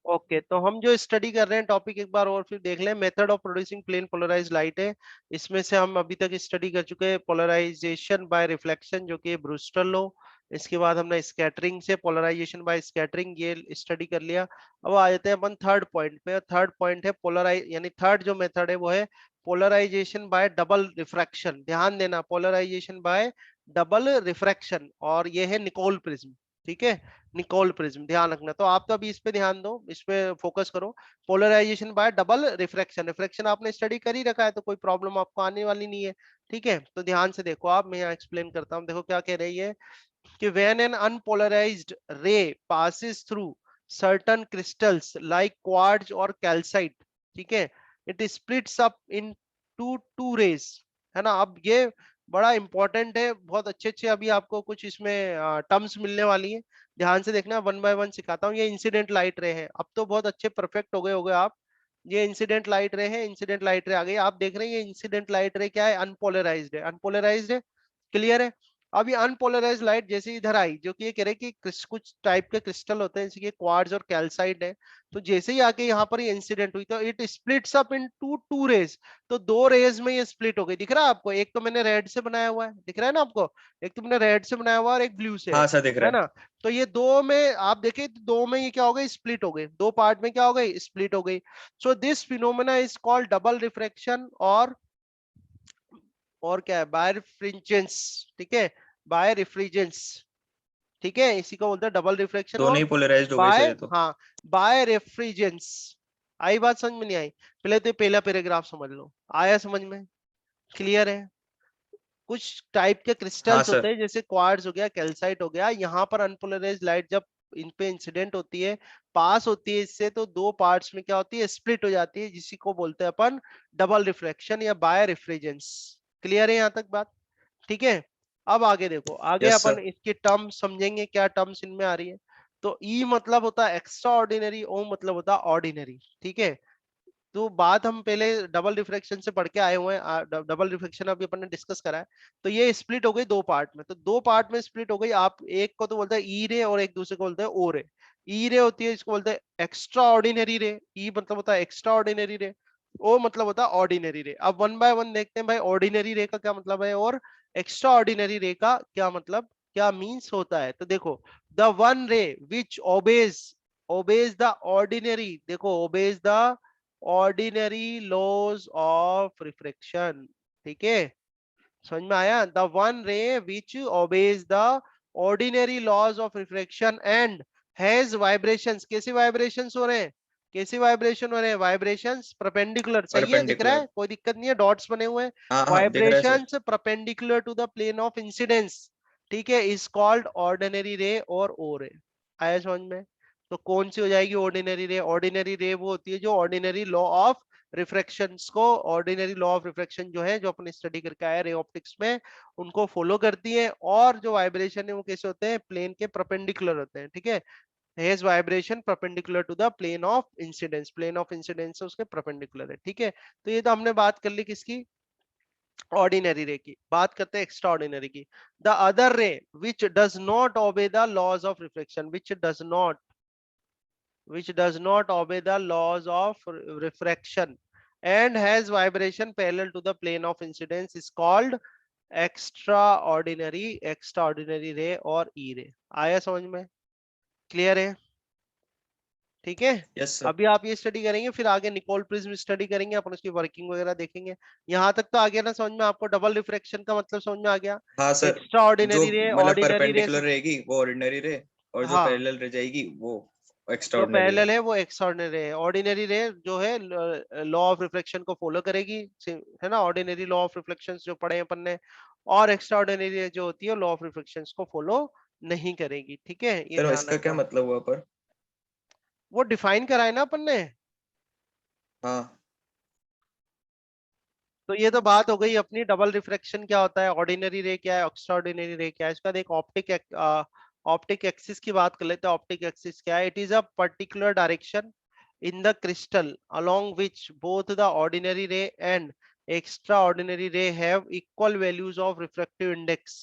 Okay, तो हम जो स्टडी कर रहे हैं टॉपिक एक बार और फिर देख लें। Method of producing plane polarise light है। इसमें से हम अभी तक स्टडी कर चुके हैं पोलराइजेशन बाय रिफ्लेक्शन, जो कि ब्रूस्टर लॉ। इसके बाद हमने स्कैटरिंग से पोलराइजेशन बाय स्कैटरिंग, ये स्टडी कर लिया। अब आ जाते हैं अपन थर्ड पॉइंट पे। थर्ड पॉइंट है पोलराइज, यानी थर्ड जो मेथड है वो है पोलराइजेशन बाय डबल रिफ्रैक्शन। ध्यान देना, पोलराइजेशन बाय डबल रिफ्रैक्शन, और ये है निकोल प्रिज्म। ठीक है, निकोल प्रिज्म ध्यान रखना। तो आप तो अभी इस पे ध्यान दो, इस पे फोकस करो। Polarization by double refraction, refraction आपने स्टडी कर ही रखा है तो कोई प्रॉब्लम आपको आने वाली नहीं है। ठीक है, तो ध्यान से देखो आप, मैं यहाँ एक्सप्लेन करता हूँ। देखो क्या कह रही है कि when an unpolarised ray passes through certain crystals like quartz और कैल्साइट, ठीक है, it splits up into rays, है ना। अब ये बड़ा इंपॉर्टेंट है, बहुत अच्छे अच्छे अभी आपको कुछ इसमें टर्म्स मिलने वाली है। ध्यान से देखना, वन बाय वन सिखाता हूँ। ये इंसिडेंट लाइट रे है, अब तो बहुत अच्छे परफेक्ट हो गए होगे आप। ये इंसिडेंट लाइट रे है, इंसिडेंट लाइट रे आ गई। आप देख रहे हैं ये इंसिडेंट लाइट रे क्या है, अनपोलराइज्ड है, अनपोलराइज्ड है। क्लियर है। अब ये अनपोलराइज्ड लाइट जैसे इधर आई, जो कि ये कह रहे हैं कि कुछ टाइप के क्रिस्टल होते हैं जैसे कि क्वार्ट्ज और कैल्साइट है, तो जैसे ही आके यहाँ पर ये इंसिडेंट हुई तो it splits up into rays. तो दो रेज में ये स्प्लिट हो गई। दिख रहा है आपको, एक तो मैंने रेड से बनाया हुआ है, दिख रहा है ना आपको, एक तो मैंने रेड से बनाया हुआ है और एक ब्लू से हाँ सर, दिख रहा है है। ना। तो ये दो में आप देखें, दो में ये क्या हो गई, स्प्लिट हो गई, दो पार्ट में क्या हो गई, स्प्लिट हो गई। So this phenomena is called double refraction, और क्या है, बाय रिफ्रिजेंस। ठीक है, बाय रिफ्रिजेंस। ठीक है, इसी को बोलते हैं डबल रिफ्रैक्शन दोनों और ही पोलराइज्ड हो गए सर बाय, ये तो। हाँ, बाय रेफ्रिजेंस। आई बात समझ में नहीं आई? पहले तो ये पहला पैराग्राफ समझ लो, आया समझ में? क्लियर है। कुछ टाइप के हाँ क्रिस्टल्स होते सर। हैं जैसे क्वार्ट्ज हो गया, कैल्साइट हो गया, यहाँ पर अनपोलराइज्ड लाइट जब इन पे इंसिडेंट होती है, पास होती है इससे, तो दो पार्ट्स में क्या होती है, स्प्लिट हो जाती है, जिसी को बोलते हैं अपन डबल रिफ्रैक्शन या बाय रेफ्रिजेंस। क्लियर है यहाँ तक बात? ठीक है। अब आगे देखो, आगे यस अपन सर। इसके टर्म्स समझेंगे, क्या टर्म्स इनमें आ रही है। तो ई मतलब होता है एक्स्ट्रा ऑर्डिनरी, ओ मतलब होता है ऑर्डिनरी। ठीक है, तो बात हम पहले डबल रिफ्रैक्शन से पढ़ के आए हुए हैं। डबल रिफ्रैक्शन अभी अपन ने डिस्कस करा है। तो ये स्प्लिट हो गई दो पार्ट में, तो दो पार्ट में स्प्लिट हो गई। आप एक को तो बोलते हैं ई रे और एक दूसरे को बोलते हैं ओ रे। ई रे होती है, इसको बोलते हैं एक्स्ट्रा ऑर्डिनरी रे। ई मतलब होता है एक्स्ट्रा ऑर्डिनरी रे, ओ मतलब होता है ऑर्डिनरी रे। अब वन बाय वन देखते हैं भाई, ऑर्डिनरी रे का क्या मतलब है और एक्स्ट्रा ऑर्डिनरी रे का क्या मतलब, क्या मीन्स होता है। तो देखो, the one ray which obeys, obeys the ordinary, देखो obeys the ordinary laws of refraction. ठीक है, समझ में आया? The one ray which obeys the ordinary laws of refraction and has vibrations. कैसे वाइब्रेशंस हो रहे हैं, कैसे वाइब्रेशन हो रहे हैं, वाइब्रेशंस परपेंडिकुलर। सही है, दिख रहा है, परपेंडिकुलर। कोई दिक्कत नहीं है, डॉट्स बने हुए हैं। हाँ हाँ, दिख रहा है sir. Vibrations perpendicular to the plane of incidence, ठीक है, इज कॉल्ड ऑर्डिनरी रे और ओ रे। आया समझ में? तो कौन सी हो जाएगी ऑर्डिनरी रे? ऑर्डिनरी रे वो होती है जो ऑर्डिनरी लॉ ऑफ रिफ्रैक्शंस को, ऑर्डिनरी लॉ ऑफ रिफ्रैक्शन जो है, जो अपने स्टडी करके आए रे ऑप्टिक्स में, उनको फॉलो करती है। और जो वाइब्रेशन है वो कैसे होते हैं, प्लेन के परपेंडिकुलर होते हैं। ठीक है, has vibration perpendicular to the plane of incidence, plane of incidence उसके परपेंडिकुलर है। ठीक है, तो ये तो हमने बात कर ली किसकी, ऑर्डिनरी रे की। बात करते हैं एक्स्ट्रा ऑर्डिनरी की। The other ray which does not obey the laws of reflection, which does not obey the laws of refraction and has vibration parallel to the plane of incidence is called extraordinary ray और ई रे। आया समझ में? Clear है? ठीक है। Yes sir. अभी आप ये स्टडी करेंगे, फिर आगे निकोल प्रिज्म स्टडी करेंगे, अपन उसकी वर्किंग वगैरह देखेंगे। यहाँ तक तो आ गया ना समझ में आपको? डबल रिफ्रैक्शन का मतलब समझ में आ गया? हाँ सर। एक्स्ट्रा जो ऑर्डिनरी रे, मतलब ऑर्डिनरी रे, परपेंडिकुलर रहेगी वो ऑर्डिनरी रे, और जो हाँ, पैरेलल रह जाएगी वो एक्स्ट्रा जो ऑर्डिनरी रे। पैरेलल है वो एक्स्ट्राऑर्डिनरी है। ऑर्डिनरी रे जो है लॉ ऑफ रिफ्लेक्शन को फॉलो करेगी, है ना, ऑर्डिनरी लॉ ऑफ रिफ्लेक्शन जो पढ़े हैं अपन ने। और एक्स्ट्राऑर्डिनरी रे जो होती है लॉ ऑफ रिफ्लेक्शन को फॉलो नहीं करेगी। ठीक है, ये सर ध्यान इसका क्या रखना। मतलब हुआ पर? वो डिफाइन करा है ना अपन ने। हाँ। तो ये तो बात हो गई अपनी, डबल रिफ्रैक्शन क्या होता है, ऑर्डिनरी रे क्या है, एक्स्ट्राऑर्डिनरी रे क्या है। इसका एक ऑप्टिक एक्सिस की बात कर लेते हैं। ऑप्टिक एक्सिस क्या है? It is a particular direction in the crystal along which both the ordinary ray and extraordinary ray have equal values of refractive index।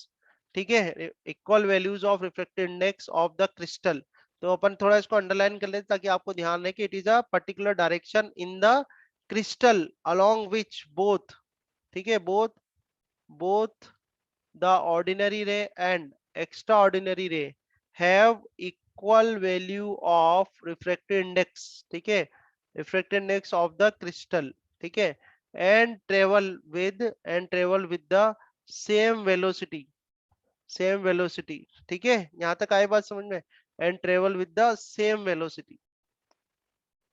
ठीक है, equal values of refractive index of the crystal. तो अपन थोड़ा इसको underline कर लेते ताकि आपको ध्यान रहे कि it is a particular direction in the crystal along which both, ठीक है, both the ordinary ray and extraordinary ray have equal value of refractive index, ठीक है, refractive index of the crystal, ठीक है, and travel with the same velocity, ठीक है, यहां तक आई बात समझ में, and travel with the same velocity,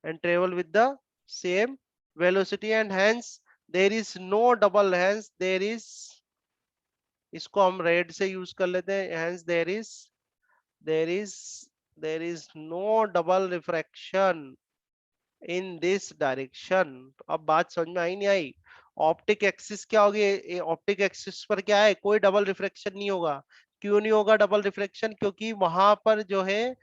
and travel with the same velocity, and hence there is no double, hence there is, इसको हम रेड से यूज कर लेते हैं, hence there is there is no double refraction in this direction. अब बात समझ में आई नहीं आई? ऑप्टिक एक्सिस क्या होगी, ऑप्टिक एक्सिस पर क्या है, कोई डबल रिफ्रैक्शन नहीं होगा। क्यों नहीं होगा डबल रिफ्रैक्शन? क्योंकि वहां पर जो है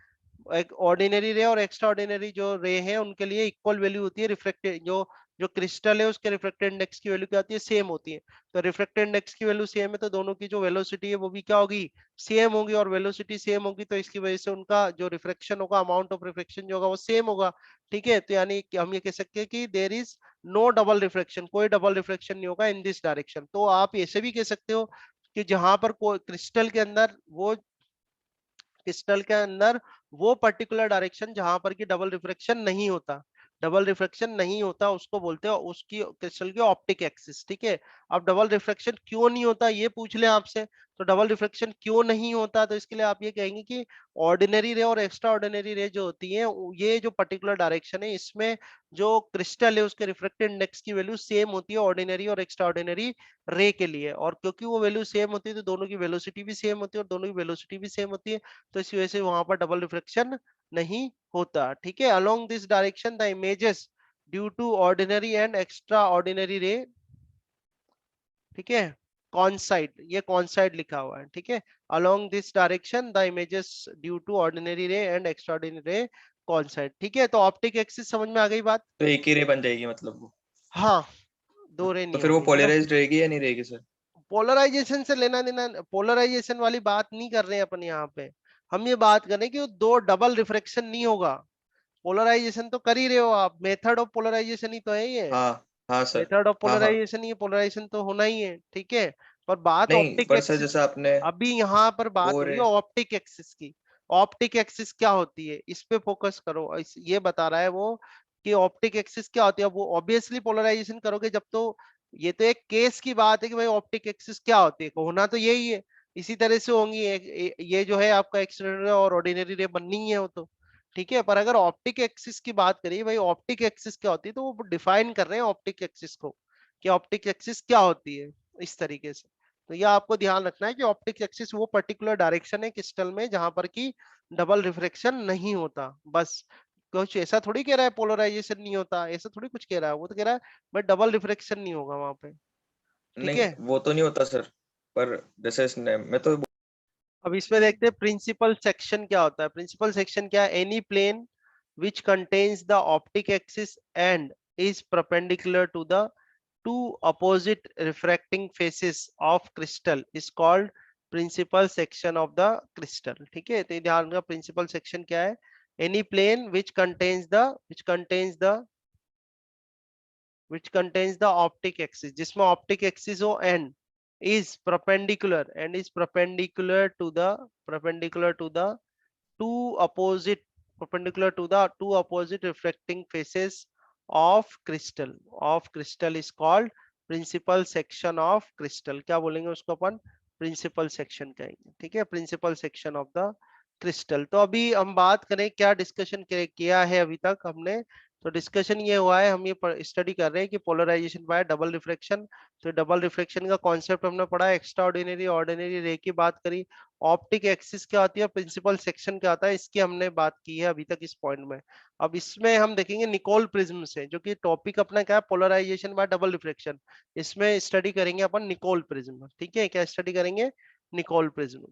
एक ऑर्डिनरी रे और एक्स्ट्रा ऑर्डिनरी जो रे है उनके लिए इक्वल वैल्यू होती है, रिफ्लेक्टेड जो जो क्रिस्टल है उसके रिफ्लेक्टेड इंडेक्स की वैल्यू क्या होती है, सेम होती है। तो रिफ्लेक्टेड इंडेक्स की वैल्यू सेम है तो दोनों की जो वेलोसिटी है वो भी क्या होगी, सेम होगी, और वेलोसिटी सेम होगी तो इसकी वजह से उनका जो रिफ्लेक्शन होगा, अमाउंट ऑफ रिफ्लेक्शन जो होगा वो सेम होगा, ठीक है। तो यानी कि हम ये कह सकते हैं कि there is no double reflection, कोई डबल रिफ्लेक्शन नहीं होगा इन दिस डायरेक्शन। तो आप ऐसे भी कह सकते हो कि जहां पर कोई क्रिस्टल के अंदर वो पर्टिकुलर डायरेक्शन जहां पर कि डबल रिफ्रैक्शन नहीं होता, डबल रिफ्रैक्शन नहीं होता उसको बोलते हैं उसकी क्रिस्टल की ऑप्टिक एक्सिस, ठीक है। अब डबल रिफ्रैक्शन क्यों नहीं होता ये पूछ ले आपसे, तो डबल रिफ्रैक्शन क्यों नहीं होता तो इसके लिए आप ये कहेंगे कि ऑर्डिनरी रे और एक्स्ट्रा ऑर्डिनरी रे जो होती है ये जो पर्टिकुलर डायरेक्शन है इसमें जो क्रिस्टल है उसके रिफ्रैक्टिव इंडेक्स की वैल्यू सेम होती है ऑर्डिनरी और एक्स्ट्रा ऑर्डिनरी रे के लिए, और क्योंकि वो वैल्यू सेम होती है तो दोनों की वेलोसिटी भी सेम होती है और दोनों की वेलोसिटी भी सेम होती है, तो इस वजह से वहां पर डबल रिफ्लेक्शन नहीं होता, ठीक है। Along this direction the images due to ordinary and extraordinary ray, ठीक है, कॉन्साइड, ये कॉन्साइड लिखा हुआ है, ठीक है। Along this direction the images due to ordinary ray and extraordinary ray coincide, ठीक है। तो ऑप्टिक एक्सिस समझ में आ गई बात? तो एक ही रे बन जाएगी मतलब वो। हाँ, दो रे तो नहीं फिर वो होगी, मतलब पोलराइज्ड रहेगी या नहीं रहेगी सर? पोलराइजेशन से लेना देना, पोलराइजेशन वाली बात नहीं कर रहे हैं अपन यहाँ पे। हम ये बात कर रहे हैं कि वो दो डबल रिफ्रेक्शन नहीं होगा। पोलराइजेशन तो कर ही रहे हो आप, मेथड ऑफ पोलराइजेशन ही तो है ये, हाँ हाँ सर। मेथड ऑफ हाँ हाँ। पोलराइजेशन, ये पोलराइजेशन तो होना ही है, ठीक है। पर बात नहीं ऑप्टिक पर सर एक्सिस, जैसा आपने अभी यहाँ पर बात वो हो रही रे। है ऑप्टिक एक्सिस की। ऑप्टिक एक्सिस क्या होती है इस पे फोकस करो, ये बता रहा है वो कि ऑप्टिक एक्सिस क्या होती है। अब वो ऑब्वियसली पोलराइजेशन करोगे जब, तो ये तो एक केस की बात है कि भाई ऑप्टिक एक्सिस क्या होती है, होना तो यही है, इसी तरह से होंगी ये जो है आपका एक्सटर्नल और ऑर्डिनरी रे बननी है वो तो, ठीक है। पर अगर ऑप्टिक एक्सिस की बात करिए, भाई ऑप्टिक एक्सिस क्या होती है, तो वो डिफाइन कर रहे हैं ऑप्टिक एक्सिस को कि ऑप्टिक एक्सिस क्या होती है इस तरीके से। तो यह आपको ध्यान रखना है कि ऑप्टिक एक्सिस वो पर्टिकुलर डायरेक्शन है क्रिस्टल में जहां पर कि डबल रिफ्रेक्शन नहीं होता, बस। कुछ ऐसा थोड़ी कह रहा है पोलराइजेशन नहीं होता, ऐसा थोड़ी कुछ कह रहा है, वो तो कह रहा है बट डबल रिफ्रेक्शन नहीं होगा वहां पे, ठीक नहीं है। वो तो नहीं होता सर। पर जैसे इसने मैं तो अब इसमें देखते हैं प्रिंसिपल सेक्शन क्या होता है। प्रिंसिपल सेक्शन क्या है, any plane which contains the optic axis and is perpendicular to the two opposite refracting faces of crystal is called principal section of the crystal, ठीक है। तो ये ध्यान रखना प्रिंसिपल सेक्शन क्या है, any plane which contains the optic axis जिसमें optic axis हो and is perpendicular to the two opposite two opposite reflecting faces of crystal is called principal section of crystal, क्या बोलेंगे उसको अपन, प्रिंसिपल सेक्शन कहेंगे, ठीक है, principal section of the crystal. तो अभी हम बात करें क्या डिस्कशन किया है अभी तक हमने, तो डिस्कशन ये हुआ है, हम ये स्टडी कर रहे हैं कि पोलराइजेशन बाय डबल रिफ्लेक्शन। तो डबल रिफ्लेक्शन का कॉन्सेप्ट हमने पढ़ा, एक्स्ट्रा ऑर्डिनरी ऑर्डिनरी रे की बात करी, ऑप्टिक एक्सिस क्या होती है, प्रिंसिपल सेक्शन क्या होता है, इसकी हमने बात की है अभी तक इस पॉइंट में। अब इसमें हम देखेंगे निकोल प्रिज्म से, जो कि टॉपिक अपना क्या है, पोलराइजेशन बाय डबल रिफ्लेक्शन। इसमें स्टडी करेंगे अपन निकोल प्रिज्म, ठीक है, क्या स्टडी करेंगे, निकोल प्रिज्म।